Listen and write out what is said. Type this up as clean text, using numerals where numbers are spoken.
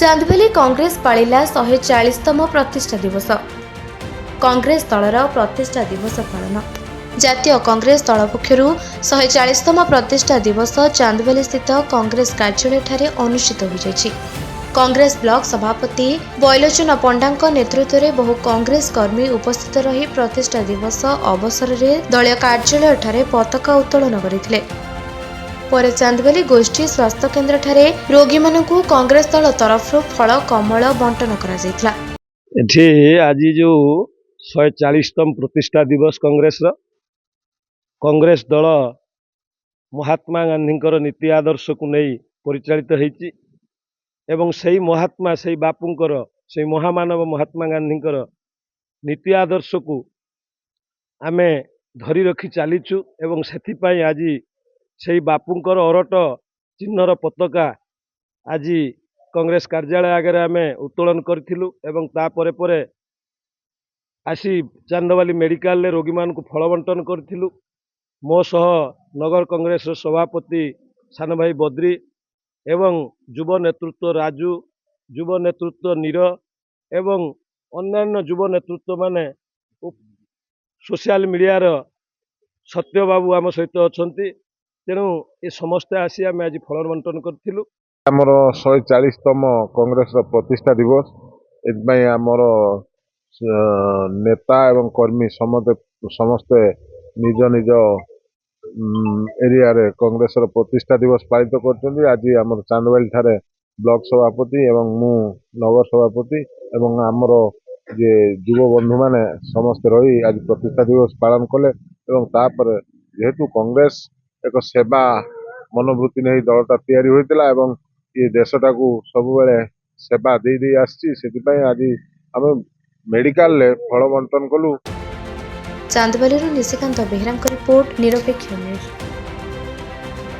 चांदवली कांग्रेस पाळिला 140तम प्रतिष्ठा दिवस। कांग्रेस दलर प्रतिष्ठा दिवस पालन। जातीय कांग्रेस दल पक्षरु 140तम प्रतिष्ठा दिवस चांदवली स्थित कांग्रेस कार्यालय ठारे अनुष्ठित होइछि। कांग्रेस ब्लॉक सभापति बैलोचन पंडा नेतृत्व में बहु कांग्रेस कर्मी उपस्थित रही प्रतिष्ठा दिवस अवसर में दलीय कार्यालय ठारे पताका उत्तोलन करथिले। पर चांदवली गोष्ठी स्वास्थ्य केन्द्र ठारे रोगी मानकु कांग्रेस दल तरफ फल कमल बंटन करा जायतिला। एठी आज जो 140तम प्रतिष्ठा दिवस कांग्रेस दल महात्मा गांधी नीति आदर्श को नहीं परिचालित होइछि एवं सही महात्मा सही बापूंकर सही महामानव महात्मा गांधी नीति आदर्श को आमे धरी रखी चलीचु एवं सेथिपाई आज सही बापूंकर अरट चिन्हर पताका आज कांग्रेस कार्यालय आगे आमे उत्तोलन करथिलु एवं ता परे परे आसी चांदवाली मेडिकल ले रोगी मान को फल बंटन करथिलु। मो सह नगर कांग्रेस सभापति सान भाई बद्री एवं युव नेतृत्व राजू युव नेतृत्व नीर एवं अन्यान्य युव नेतृत्व माने सोशल मीडिया सत्य बाबू आम सहित अछंती। तेणु ये समस्ते आसी आम आज फल बंटन करथिलु। आमर 140तम कांग्रेस प्रतिष्ठा दिवस एथबाई आमर नेता एवं कर्मी समस्ते निज निज एरिया रे कांग्रेस प्रतिष्ठा दिवस पालित करछन्ती। आज आमर चांदवाली ठारे ब्लॉक सभापति एवं मु नगर सभापति एवं आमर जे युव बंधु माने समस्त रही आज प्रतिष्ठा दिवस पालन कले एवं तापर जेहेतु कांग्रेस एक सेवा मनोवृत्ति नहीं दलटा तैयारी होइतिला एवं ये देशटा को सब बेले सेवा दे दे आछि। सेतिपई आज आम मेडिकल ले फल बंटन कलु। चांदवली निशिकांत बेहरा रिपोर्ट निरपेक्ष न्यूज।